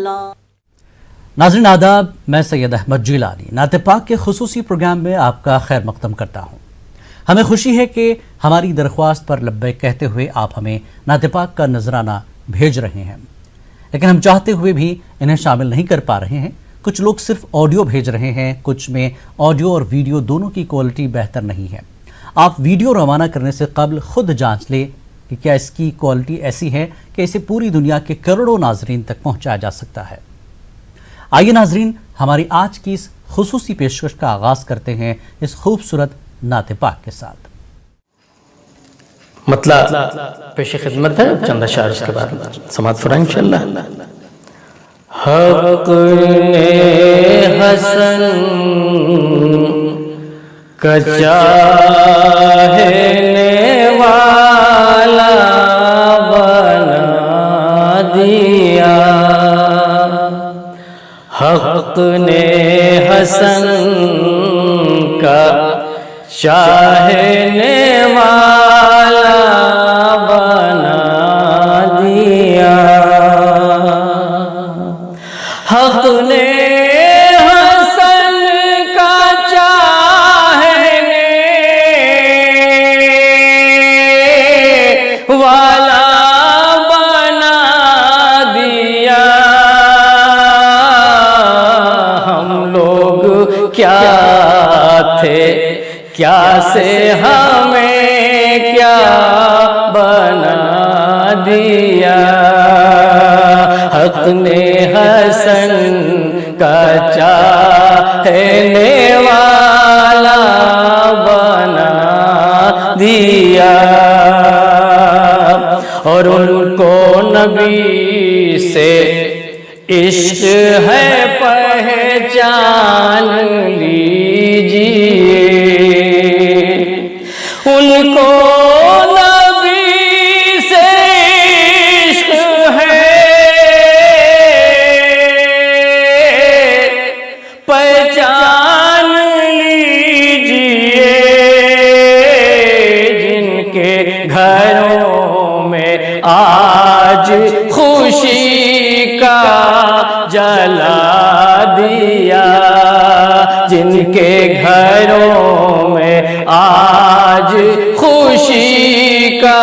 اللہ۔ ناظرین آداب، میں سید احمد جیلانی نعت پاک کے خصوصی پروگرام میں آپ کا خیر مقدم کرتا ہوں۔ ہمیں خوشی ہے کہ ہماری درخواست پر لبیک کہتے ہوئے آپ ہمیں نعت پاک کا نذرانہ بھیج رہے ہیں، لیکن ہم چاہتے ہوئے بھی انہیں شامل نہیں کر پا رہے ہیں۔ کچھ لوگ صرف آڈیو بھیج رہے ہیں، کچھ میں آڈیو اور ویڈیو دونوں کی کوالٹی بہتر نہیں ہے۔ آپ ویڈیو روانہ کرنے سے قبل خود جانچ لیں کہ کیا اس کی کوالٹی ایسی ہے کہ اسے پوری دنیا کے کروڑوں ناظرین تک پہنچایا جا سکتا ہے۔ آئیے ناظرین، ہماری آج کی اس خصوصی پیشکش کا آغاز کرتے ہیں اس خوبصورت نعت پاک کے ساتھ۔ مطلع پیش خدمت ہے، چند اشعار اس کے بعد سماعت فرمائیں انشاءاللہ۔ حق نے حسن کا چاہنے والا بنا دیا، حق نے حسن کا چاہنے والا بنا دیا، حق نے حسن کا چاہنے والا بنا دیا۔ ہم لوگ کیا تھے، کیا سے ہمیں کیا بنا دیا، حق نے حسن کا چاہنے والا بنا دیا، اور ان کو نبی سے عشق ہے پہچان لیجیے، ان کو نبی سے عشق ہے پہچان لیجیے، جن کے گھروں میں آج خوشی کا جلا دیا، جن کے گھروں میں آج خوشی کا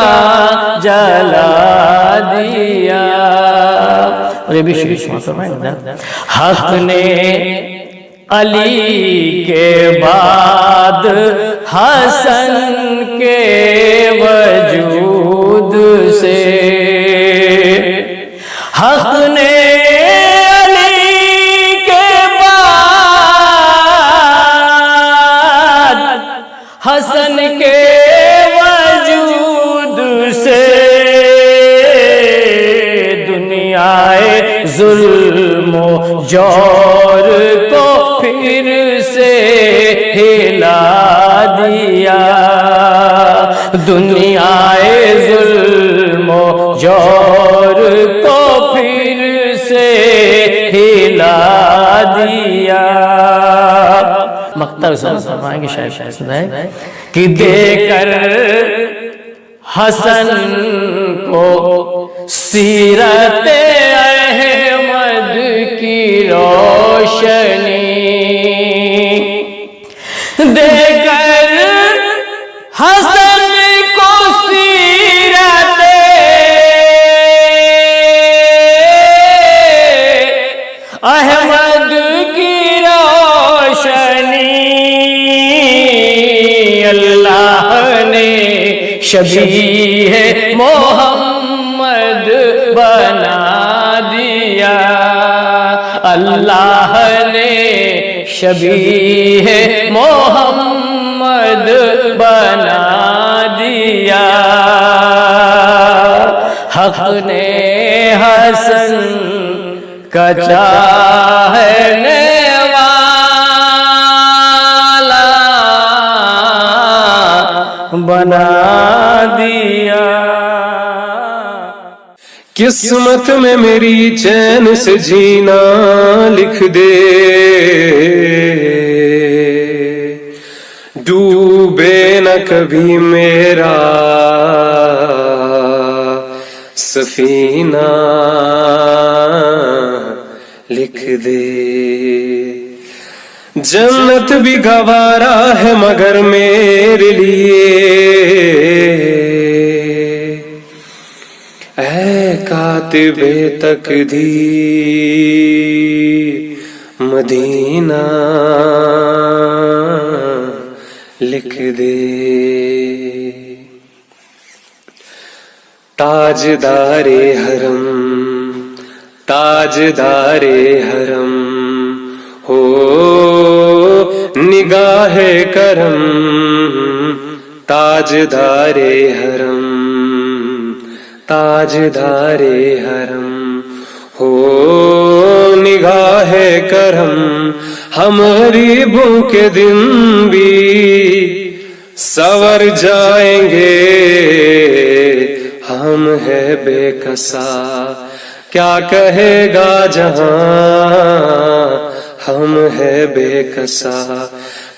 جلا دیا۔ اور یہ بھی شریف فرمائیں، حق نے علی کے بعد حسن کے وجود سے، حق نے حسن کے وجود سے دنیائے ظلم و جور کو پھر سے ہلا دیا، دنیائے ظلم و جور کو پھر سے ہلا دیا۔ مقطع فرمائیں گے شاید ہے کہ دے کر حسن کو سیرت احمد کی روشنی، دے کر حسن کو سیرت احمد کی روشنی، اللہ نے شبیہ محمد بنا دیا، اللہ نے شبیہ محمد بنا دیا، حق نے حسن کا چاہنے والا بنا دیا۔ قسمت میں میری چین سے جینا لکھ دے، ڈوبے نہ کبھی میرا سفینہ، لکھ دے. جنت بھی گوارا ہے مگر میرے لیے اے کاتب تقدیر مدینہ لکھ دے. تاجدار حرم تاجدار حرم ہو نگاہ کرم تاجدار حرم تاجدار حرم ہو نگاہ کرم. ہم غریبوں کے دن بھی سور جائیں گے ہم ہے بے کسا کیا کہے گا جہاں ہم ہے بے کسا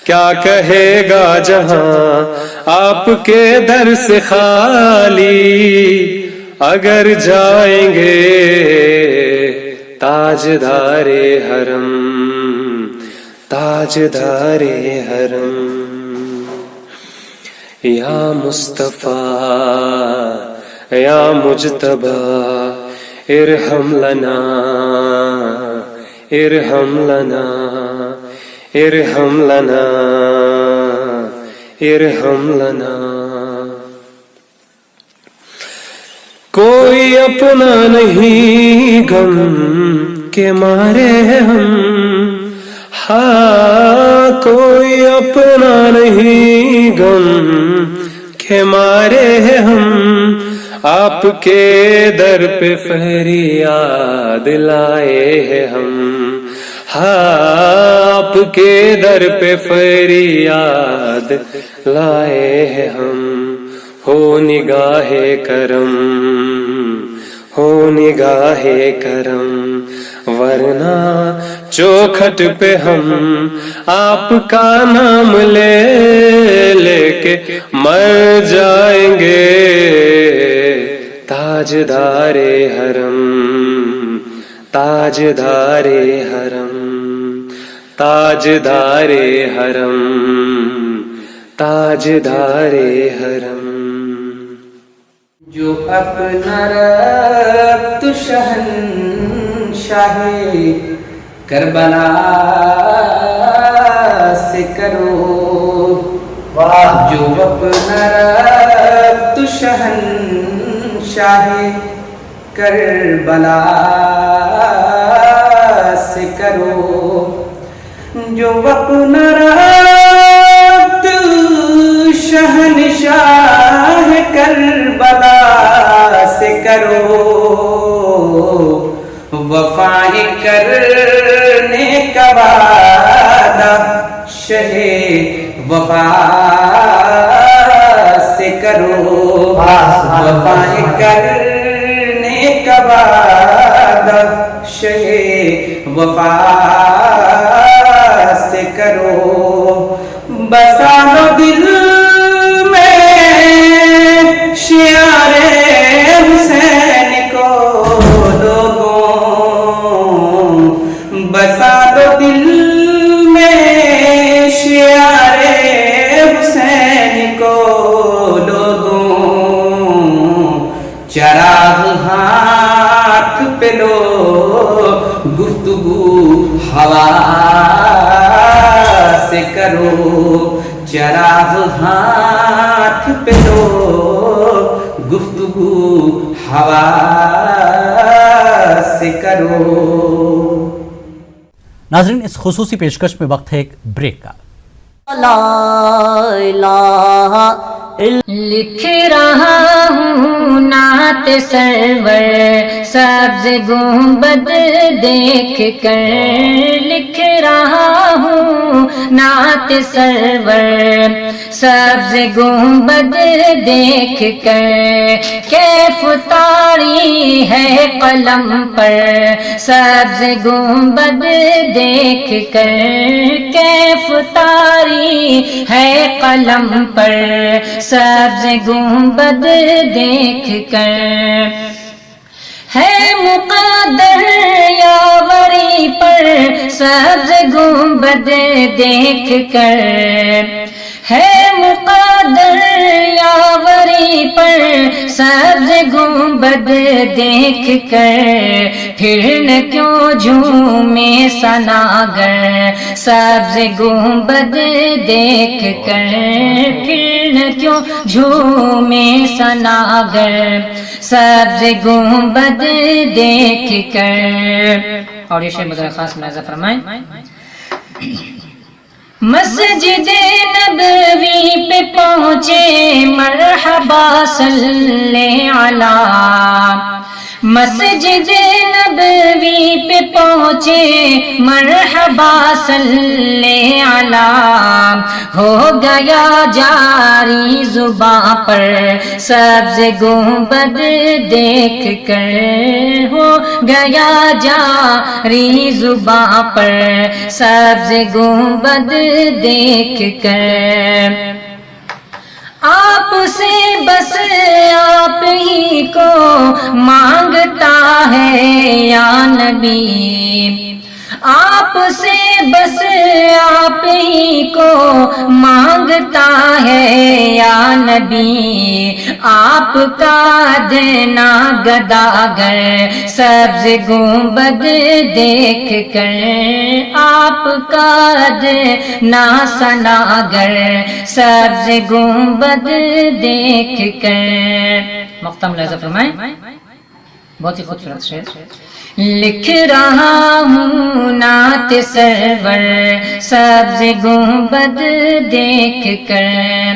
کیا کہے گا جہاں آپ کے در سے خالی اگر جائیں گے تاجدار حرم تاجدار حرم. یا مصطفیٰ یا مجتبی ارحم لنا ارحم لنا ارحم لنا ارحم لنا. کوئی اپنا نہیں غم کے مارے ہم ہاں کوئی اپنا نہیں غم کے مارے ہم آپ کے در پہ فریاد لائے ہیں ہم ہاں آپ کے در پہ فریاد لائے ہیں ہم. ہو نگاہ کرم ہو نگاہ کرم ورنہ چوکھٹ پہ ہم آپ کا نام لے لے کے مر جائیں گے تاجدار حرم تاجدار حرم تاجدار حرم تاجدار حرم. جو اپنا ربط شہنشاہ کربلا سے کرو جو اپنا ربط شہنشاہ کربلا سے کرو جو اپنا ربط شہنشاہ کربلا سے کرو وفائیں کرنے کا وعدہ شہ وفا سے کرو وفائیں کرنے کا وعدہ شہ وفا سے کرو. بسا لو دل شعر حسین کو لوگوں بسا دو دل میں شعر حسین کو لوگوں چراغ ہاتھ پہ لو گفتگو ہوا سے کرو چراغ ہاتھ پہ لو گفتگو ہوا سے کرو. ناظرین اس خصوصی پیشکش میں وقت ہے ایک بریک کا. لا الہ لکھ رہا ہوں نعت سرور سبز گنبد دیکھ کر لکھ رہا ہوں نعت سرور سبز گنبد دیکھ کر کیف طاری ہے قلم پر سبز گنبد دیکھ کر کیف طاری ہے قلم پر سبز گنبد دیکھ کر ہے مقدر یاوری گنبد دیکھ کر ہے مقدر یاوری پر سبز گنبد دیکھ کر پھر نہ کیوں جھومے ثناگر سبز گنبد دیکھ کر پھر نہ کیوں جھومے ثناگر سبز گنبد دیکھ کر. اور یہ شعر بطور خاص ملاحظہ فرمائیں. مسجد نبوی پہ پہنچے مرحبا صلی علی. مسجد نبوی پہ پہنچے مرحبا صلی علی. ہو گیا جاری زباں پر سبز گنبد دیکھ کر. ہو گیا جاری زباں پر سبز گنبد دیکھ کر. آپ سے بس آپ ہی کو مانگتا ہے یا نبی. آپ سے بس آپ ہی کو مانگتا ہے یا نبی. آپ کا دینا گداگر سبز گنبد دیکھ کر. آپ کا دینا ثناگر سبز گنبد دیکھ کر. مقطع ملاحظہ فرمائیں. بہت ہی خوبصورت شعر. لکھ رہا ہوں نعت سرور سبز گنبد دیکھ کر.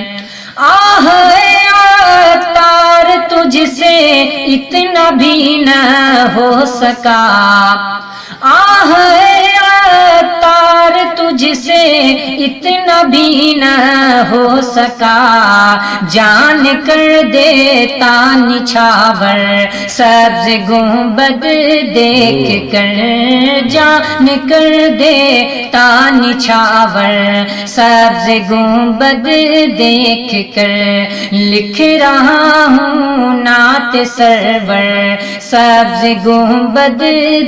آہ عطار تجھ سے اتنا بھی نہ ہو سکا. آہ عطار تجھ سے اتنا بھی نہ ہو سکا. جان کر دیتا نچھاور سبز گنبد دیکھ کر. جان کر دیتا نچھاور سبز گنبد دیکھ کر. لکھ رہا ہوں نعت سرور سبز گنبد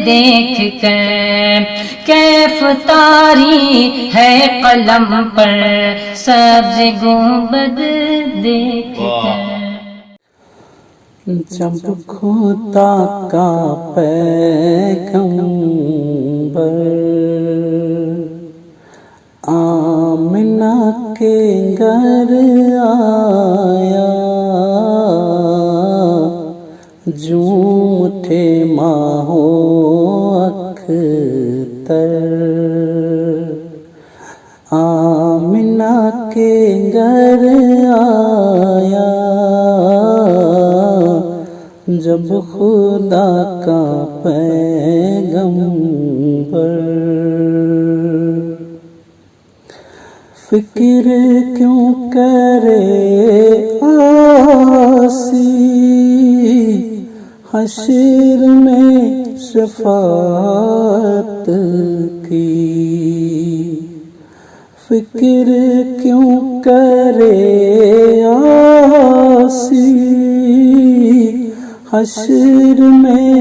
دیکھ کر. کیف طاری ہے قلم پر سبز گنبد دیکھ کر. جب خدا کا پیغمبر آمنہ کے گھر آیا جوں اٹھے ماہو اختر. آمنہ کے گھر آیا جب خدا کا پیغمبر. فکر کیوں کرے آسی حشر میں شفاعت کی. فکر کیوں کرے آسی حشر میں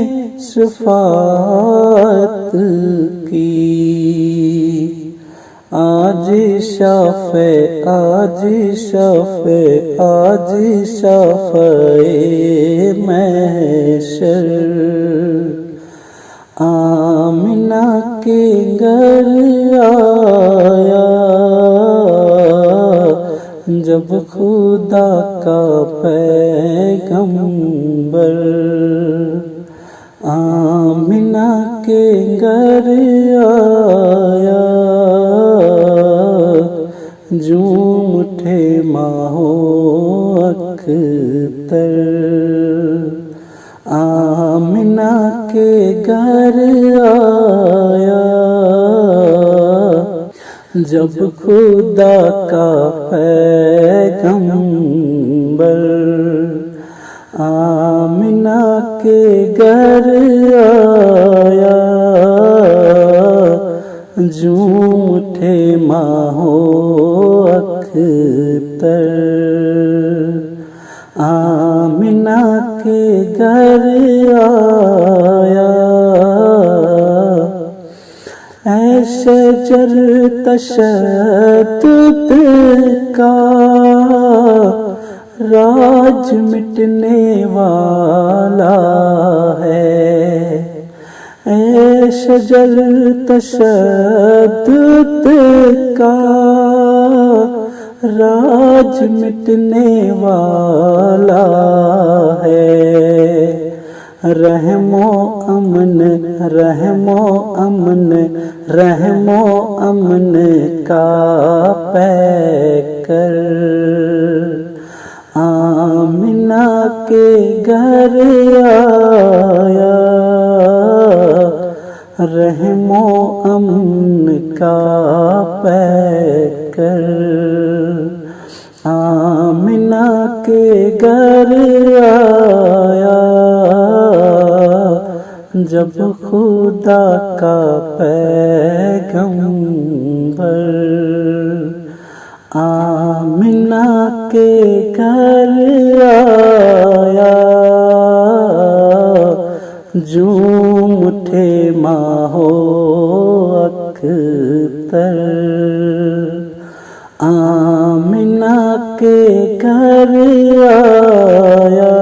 شفاعت کی. آج شفع آج شفع آج شفع محشر. آمنہ کے گھر آیا جب خدا کا پیغمبر. آمنہ کے گھر آیا جوں اٹھے ماہو اختر. آمنہ کے گھر آیا جب خدا کا پیغمبر. آمنہ کے گھر آیا جوں اٹھے ماہو اختر. آمنہ کے گھر آیا اے شجر تشدد کا راج مٹنے والا ہے، اے شجر تشدد کا راج مٹنے والا ہے، رحم و امن رحم و امن رحم و امن کا پیکر آمنہ کے گھر آیا، رحم و امن کا پیکر آمنہ کے گھر آیا، جب خدا کا پیغمبر آمنہ کے گھر آیا، جھوم اٹھے ماہو اختر آمنہ کے گھر آیا۔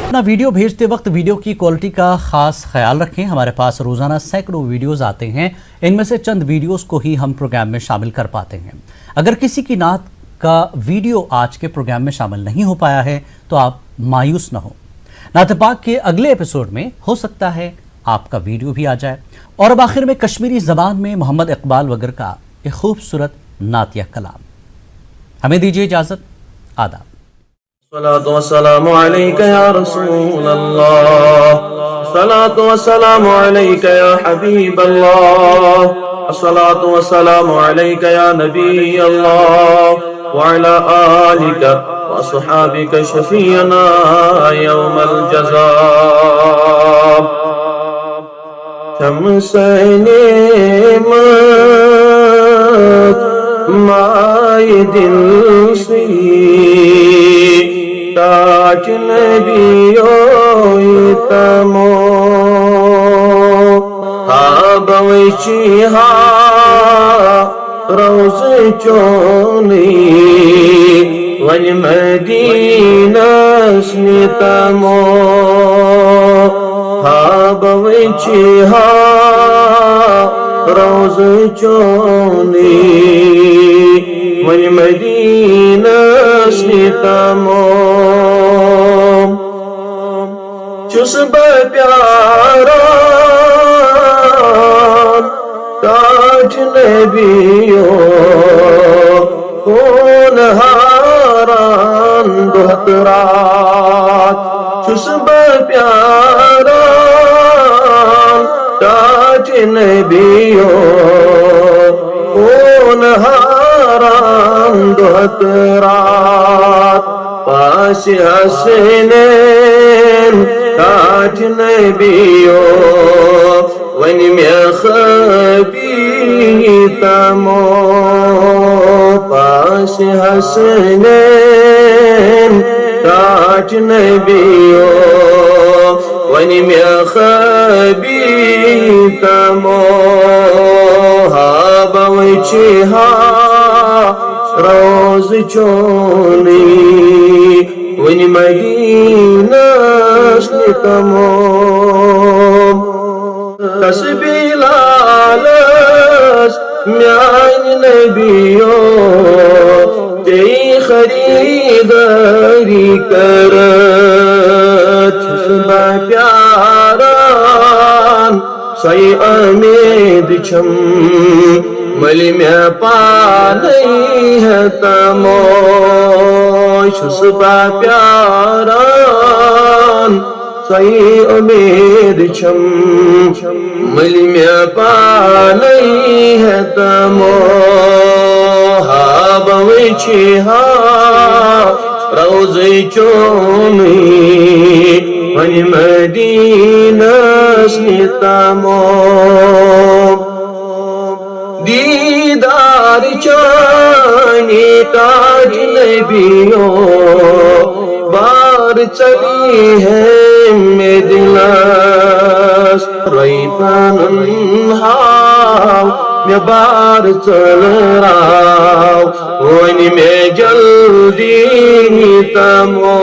اپنا ویڈیو بھیجتے وقت ویڈیو کی کوالٹی کا خاص خیال رکھیں۔ ہمارے پاس روزانہ سینکڑوں ویڈیوز آتے ہیں، ان میں سے چند ویڈیوز کو ہی ہم پروگرام میں شامل کر پاتے ہیں۔ اگر کسی کی نعت کا ویڈیو آج کے پروگرام میں شامل نہیں ہو پایا ہے تو آپ مایوس نہ ہوں، نعت پاک کے اگلے ایپیسوڈ میں ہو سکتا ہے آپ کا ویڈیو بھی آ جائے۔ اور اب آخر میں کشمیری زبان میں محمد اقبال وگر کا ایک خوبصورت نعتیہ کلام۔ ہمیں دیجیے اجازت، آداب۔ الصلاة والسلام عليك يا رسول الله، الصلاة والسلام عليك يا حبيب الله، الصلاة والسلام عليك يا نبي الله، وعلى آلك وأصحابك شفيعنا يوم الجزاء۔ شمس نعمت مائے دل سی تاج نبیوی تمو ہابوچی ہا روز چونی ون مدینہ سنی تمو ہابوچی ہا روز چونی ون مدینہ سنی تمو چس پیارا تاج نبیو ہو رات رات چھس بہ پیاران تاج نبیو کون حرام دہت رات پاس حسنین تاج نبیو ون میں خبی تمو پاس حسنین تاج نبیو ون میں خبی تمو بوچی ہا روز چونی ون مدینہ تمو تسبیح لالس میان نبیو تی خریداری کرت چھسبہ پیاران سی امید چھم ملی میں پانی ہے تمو چھسبہ پیاران سی امید چھم ملی میں پانی ہے تمو بوچی ہا روزی چونی ون مدینہ تمو دیدار چانی تاج نبیو بار چلی ہے میں دلس ریتان ہاو میں بار چل راو ون میں جلدی تمو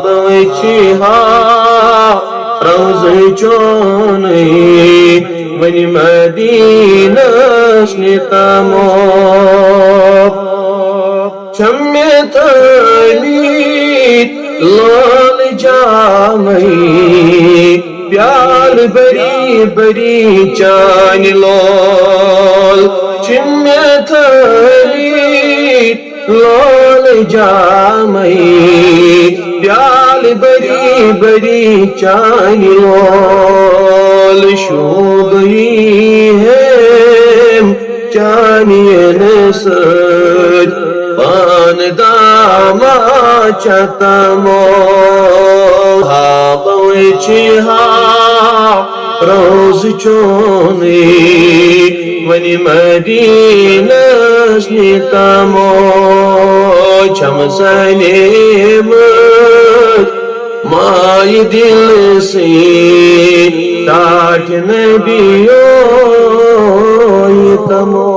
بوچی ہا روز چونی ون مدینہ تمو چمی تلیت لال جامی پیال بری بری چان لال چمی تلیت لال جامی پیال بری بری چان لال شوبی ہے چانی نسج پان داما چتمو بوچی ہا روز چونی ون مدینہ تمو چھم سنیم مائی دل سے تاج نبیو تمو